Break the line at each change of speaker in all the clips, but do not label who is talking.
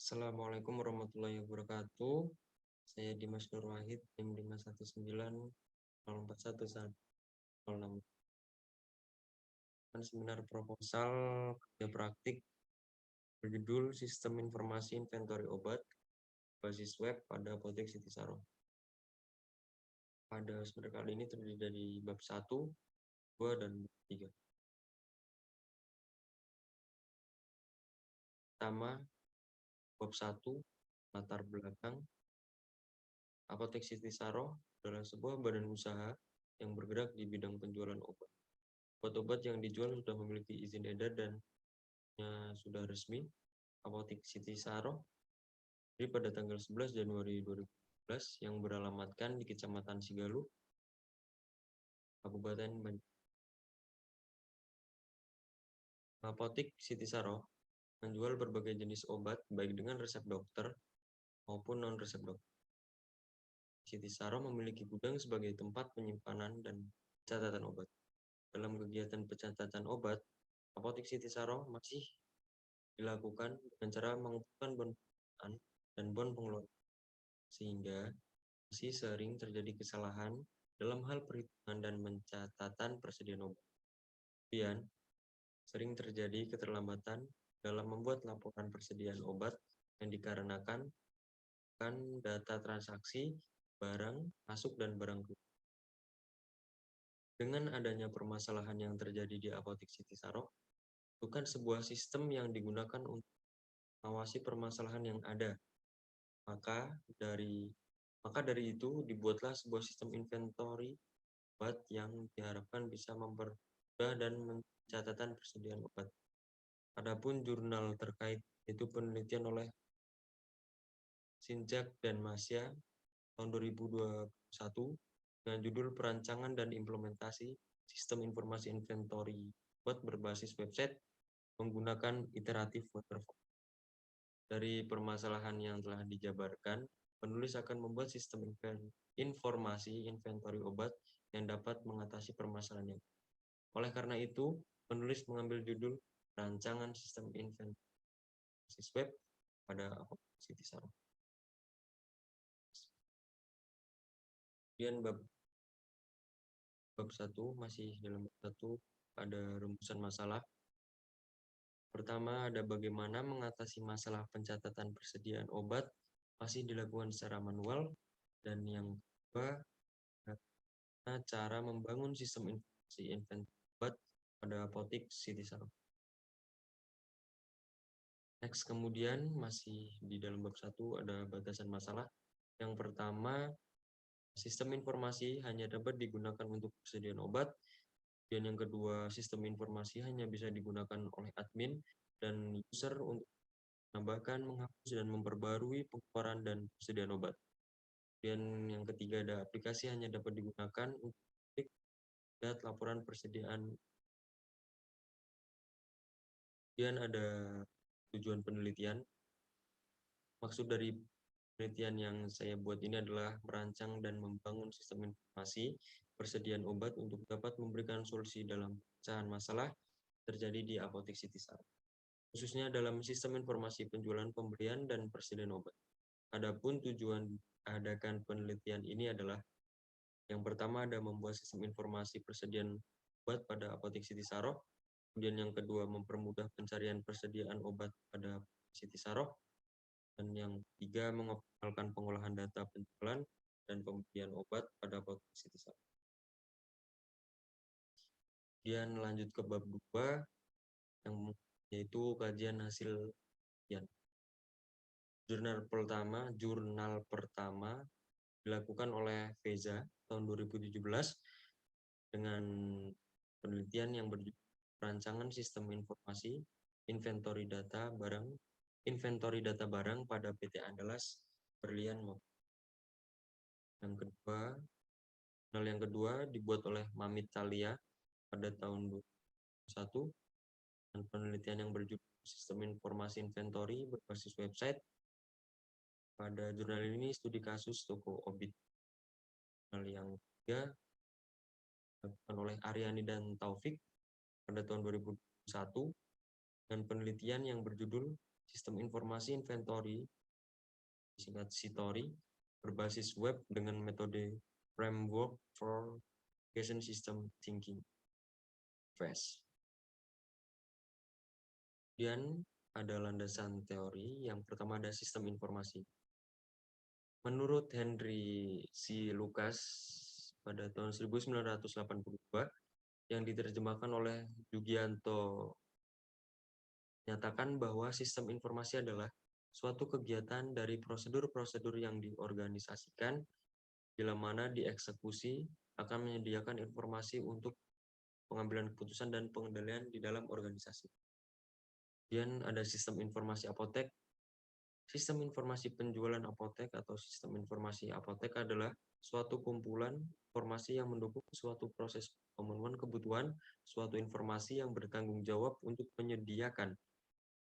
Assalamualaikum warahmatullahi wabarakatuh. Saya Dimas Nur Wahid, NIM 519041106. Seminar proposal kerja praktik berjudul Sistem Informasi Inventory Obat Basis Web pada Apotek Siti Saro. Pada seminar kali ini terdiri dari bab 1, 2, dan 3. Pertama, bab 1, latar belakang. Apotek Siti Saro adalah sebuah badan usaha yang bergerak di bidang penjualan obat. Obat-obat yang dijual sudah memiliki izin edar dan sudah resmi. Apotek Siti Saro pada tanggal 11 Januari 2012 yang beralamatkan di Kecamatan Sigaluh, Kabupaten Bandung. Apotek Siti Saro menjual berbagai jenis obat baik dengan resep dokter maupun non-resep dokter. Siti Saro memiliki gudang sebagai tempat penyimpanan dan catatan obat. Dalam kegiatan pencatatan obat, Apotek Siti Saro masih dilakukan dengan cara mengumpulkan bon penggunaan dan bon pengeluaran, sehingga masih sering terjadi kesalahan dalam hal perhitungan dan pencatatan persediaan obat. Kemudian, sering terjadi keterlambatan dalam membuat laporan persediaan obat yang dikarenakan data transaksi, barang masuk dan barang keluar. Dengan adanya permasalahan yang terjadi di Apotek Siti Saro, bukan sebuah sistem yang digunakan untuk mengawasi permasalahan yang ada. Maka dari itu dibuatlah sebuah sistem inventory obat yang diharapkan bisa mempermudah dan mencatatkan persediaan obat. Adapun jurnal terkait itu penelitian oleh Sinjak dan Masya tahun 2021 dengan judul Perancangan dan Implementasi Sistem Informasi Inventory Obat berbasis website menggunakan iteratif waterfall. Dari permasalahan yang telah dijabarkan, penulis akan membuat sistem informasi inventory obat yang dapat mengatasi permasalahan yang. Oleh karena itu, penulis mengambil judul Rancangan Sistem Informasi Web pada Apotek Siti Saro. Kemudian bab 1 masih dalam bab 1 ada rumusan masalah. Pertama, ada bagaimana mengatasi masalah pencatatan persediaan obat masih dilakukan secara manual, dan yang kedua, cara membangun sistem informasi inventory obat pada Apotek Siti Saro. Next, kemudian masih di dalam bab 1 ada batasan masalah. Yang pertama, sistem informasi hanya dapat digunakan untuk persediaan obat. Dan yang kedua, sistem informasi hanya bisa digunakan oleh admin dan user untuk menambahkan, menghapus, dan memperbarui pengeluaran dan persediaan obat. Dan yang ketiga, ada aplikasi hanya dapat digunakan untuk melihat laporan persediaan. Kemudian ada tujuan penelitian. Maksud dari penelitian yang saya buat ini adalah merancang dan membangun sistem informasi persediaan obat untuk dapat memberikan solusi dalam pecahan masalah terjadi di Apotek Siti Saro, khususnya dalam sistem informasi penjualan, pembelian, dan persediaan obat. Adapun tujuan adakan penelitian ini adalah yang pertama ada membuat sistem informasi persediaan obat pada Apotek Siti Saro, kemudian yang kedua mempermudah pencarian persediaan obat pada Siti Saro, dan yang ketiga mengoptimalkan pengolahan data penjualan dan pembelian obat pada Apotek Siti Saro. Kemudian lanjut ke bab 2 yang yaitu kajian hasil penelitian. Jurnal pertama dilakukan oleh Veza tahun 2017 dengan penelitian yang berjudul Perancangan Sistem Informasi Inventory Data Barang pada PT Andalas Berlian. Yang kedua dibuat oleh Mamit Talia pada tahun 2001 dan penelitian yang berjudul Sistem Informasi Inventory berbasis website. Pada jurnal ini studi kasus toko Obit. Jurnal yang ketiga dilakukan oleh Aryani dan Taufik pada tahun 2021 dan penelitian yang berjudul Sistem informasi inventory, singkat SITORI, berbasis web dengan metode Framework for Application System Thinking, FAST. Kemudian ada landasan teori. Yang pertama ada sistem informasi. Menurut Henry C. Lucas pada tahun 1982 yang diterjemahkan oleh Jugianto menyatakan bahwa sistem informasi adalah suatu kegiatan dari prosedur-prosedur yang diorganisasikan bila mana dieksekusi akan menyediakan informasi untuk pengambilan keputusan dan pengendalian di dalam organisasi. Kemudian ada sistem informasi apotek. Sistem informasi penjualan apotek atau sistem informasi apotek adalah suatu kumpulan informasi yang mendukung suatu proses pemenuhan kebutuhan, suatu informasi yang bertanggung jawab untuk menyediakan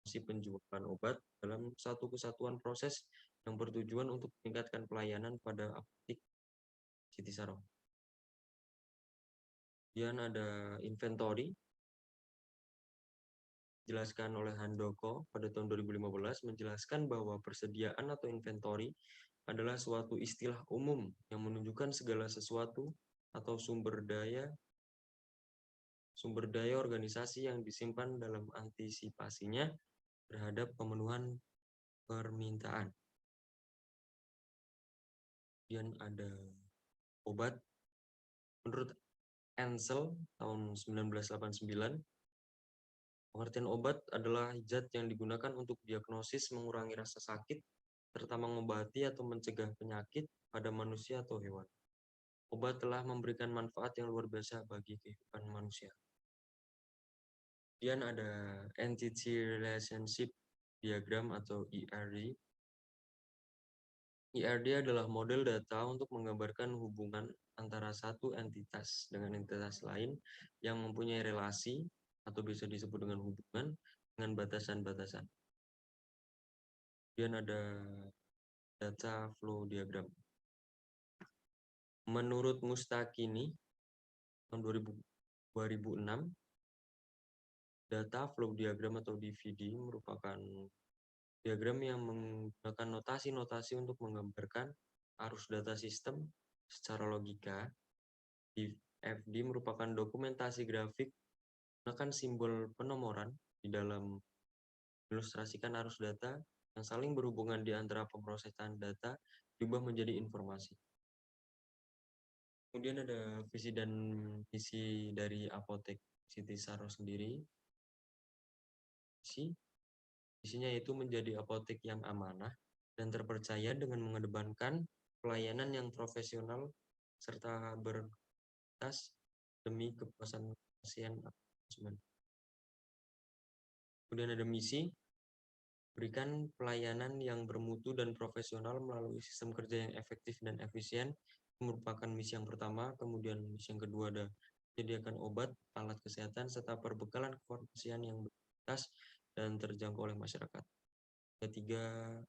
si penjualan obat dalam satu kesatuan proses yang bertujuan untuk meningkatkan pelayanan pada apotek Siti Saro. Kemudian ada inventory, dijelaskan oleh Handoko pada tahun 2015, menjelaskan bahwa persediaan atau inventory adalah suatu istilah umum yang menunjukkan segala sesuatu atau sumber daya organisasi yang disimpan dalam antisipasinya terhadap pemenuhan permintaan. Kemudian ada obat. Menurut Ansel tahun 1989, pengertian obat adalah zat yang digunakan untuk diagnosis, mengurangi rasa sakit, serta mengobati atau mencegah penyakit pada manusia atau hewan. Obat telah memberikan manfaat yang luar biasa bagi kehidupan manusia. Kemudian ada Entity Relationship Diagram atau ERD. ERD adalah model data untuk menggambarkan hubungan antara satu entitas dengan entitas lain yang mempunyai relasi atau bisa disebut dengan hubungan dengan batasan-batasan. Kemudian ada data flow diagram. Menurut Mustakini tahun 2006, data flow diagram atau DVD merupakan diagram yang menggunakan notasi-notasi untuk menggambarkan arus data sistem secara logika. DFD merupakan dokumentasi grafik menggunakan simbol penomoran di dalam ilustrasikan arus data yang saling berhubungan di antara pemrosesan data diubah menjadi informasi. Kemudian ada visi dan misi dari apotek Siti Saro sendiri. Visinya yaitu menjadi apotek yang amanah dan terpercaya dengan mengedepankan pelayanan yang profesional serta berkualitas demi kepuasan pasien atau konsumen. Kemudian ada misi, berikan pelayanan yang bermutu dan profesional melalui sistem kerja yang efektif dan efisien. Merupakan misi yang pertama. Kemudian misi yang kedua ada menyediakan obat, alat kesehatan, serta perbekalan kefarmasian yang berkualitas dan terjangkau oleh masyarakat. Ketiga,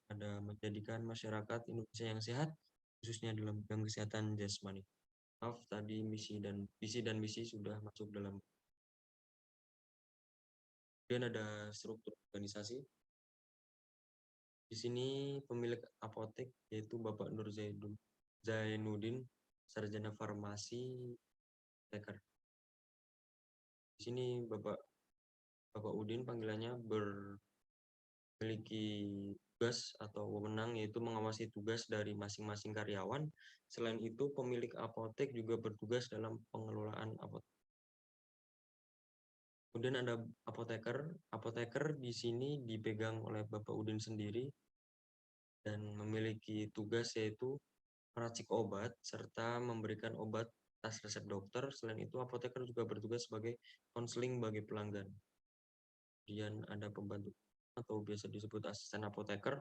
ada menjadikan masyarakat Indonesia yang sehat, khususnya dalam bidang kesehatan jasmani. Maaf, tadi visi dan misi sudah masuk dalam. Kemudian ada struktur organisasi. Di sini pemilik apotek yaitu Bapak Nur Zainuddin, sarjana farmasi Teker. Di sini Bapak Udin panggilannya memiliki tugas atau wewenang yaitu mengawasi tugas dari masing-masing karyawan. Selain itu, pemilik apotek juga bertugas dalam pengelolaan apotek. Kemudian ada apoteker. Apoteker di sini dipegang oleh Bapak Udin sendiri dan memiliki tugas yaitu meracik obat serta memberikan obat atas resep dokter. Selain itu, apoteker juga bertugas sebagai konseling bagi pelanggan. Kemudian ada pembantu atau biasa disebut asisten apoteker.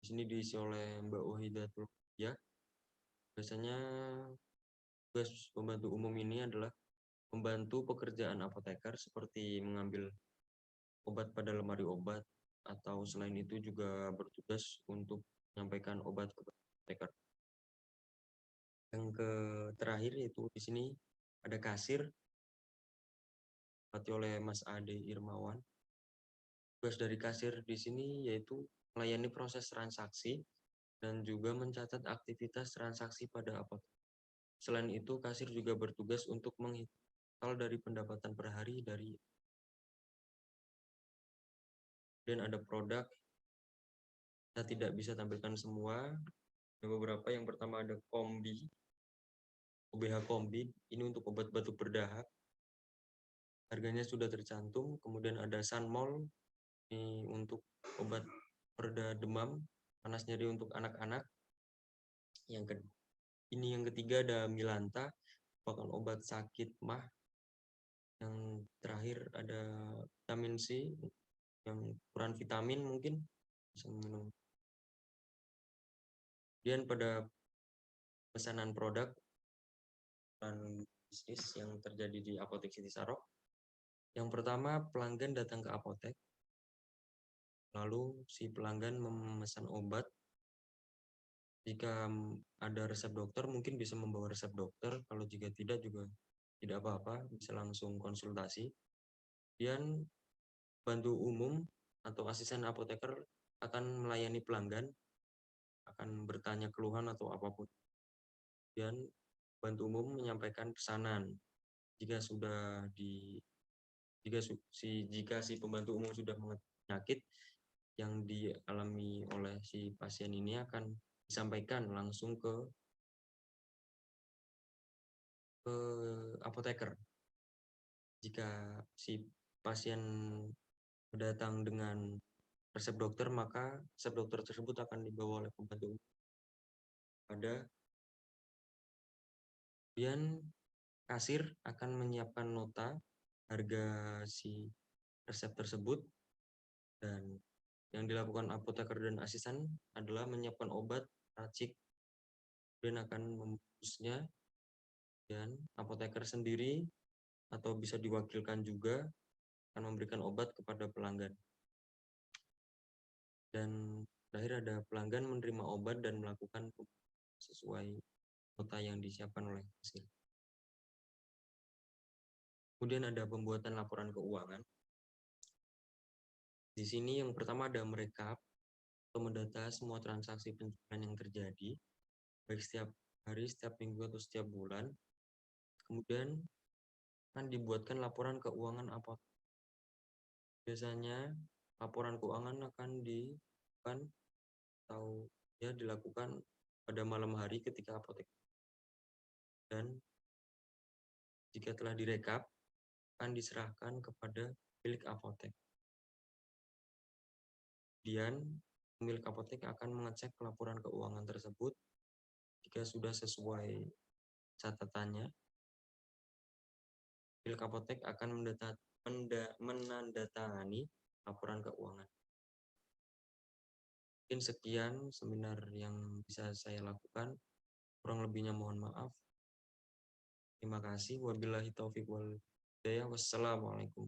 Di sini diisi oleh Mbak Wahidatul ya. Biasanya tugas pembantu umum ini adalah membantu pekerjaan apoteker seperti mengambil obat pada lemari obat, atau selain itu juga bertugas untuk menyampaikan obat ke apoteker. Yang terakhir yaitu di sini ada kasir, dilatih oleh Mas Ade Irmawan. Tugas dari kasir di sini yaitu melayani proses transaksi dan juga mencatat aktivitas transaksi pada apotek. Selain itu, kasir juga bertugas untuk menghitung dari pendapatan per hari dari dan ada produk. Kita tidak bisa tampilkan semua. Ada beberapa. Yang pertama ada Kombi, OBH Kombi. Ini untuk obat batuk berdahak. Harganya sudah tercantum. Kemudian ada Sunmol, ini untuk obat pereda demam, panas nyeri untuk anak-anak. Yang ketiga ada Milanta, merupakan obat sakit mah. Yang terakhir ada vitamin C, yang kurang vitamin mungkin bisa minum. Kemudian pada pesanan produk dan bisnis yang terjadi di Apotek Siti Sarok. Yang pertama, pelanggan datang ke apotek, lalu si pelanggan memesan obat. Jika ada resep dokter, mungkin bisa membawa resep dokter. Kalau jika tidak juga tidak apa-apa, bisa langsung konsultasi. Kemudian bantu umum atau asisten apoteker akan melayani pelanggan, akan bertanya keluhan atau apapun. Kemudian bantu umum menyampaikan pesanan. Jika si pembantu umum sudah mengetahui penyakit yang dialami oleh si pasien ini, akan disampaikan langsung ke apoteker. Jika si pasien datang dengan resep dokter, maka resep dokter tersebut akan dibawa oleh pembantu umum kemudian kasir akan menyiapkan nota harga si resep tersebut, dan yang dilakukan apoteker dan asisten adalah menyiapkan obat, racik, dan akan membungkusnya, dan apoteker sendiri atau bisa diwakilkan juga akan memberikan obat kepada pelanggan. Dan terakhir ada pelanggan menerima obat dan melakukan sesuai nota yang disiapkan oleh kasir. Kemudian ada pembuatan laporan keuangan. Di sini yang pertama ada merekap atau mendata semua transaksi penjualan yang terjadi, baik setiap hari, setiap minggu, atau setiap bulan. Kemudian akan dibuatkan laporan keuangan apotek. Biasanya laporan keuangan akan dilakukan pada malam hari ketika apotek. Dan jika telah direkap, akan diserahkan kepada pemilik apotek. Kemudian pemilik apotek akan mengecek laporan keuangan tersebut. Jika sudah sesuai catatannya, pemilik apotek akan menandatangani laporan keuangan. Mungkin sekian seminar yang bisa saya lakukan. Kurang lebihnya mohon maaf. Terima kasih. Wabillahi taufiq wal hidayah. Wassalamualaikum.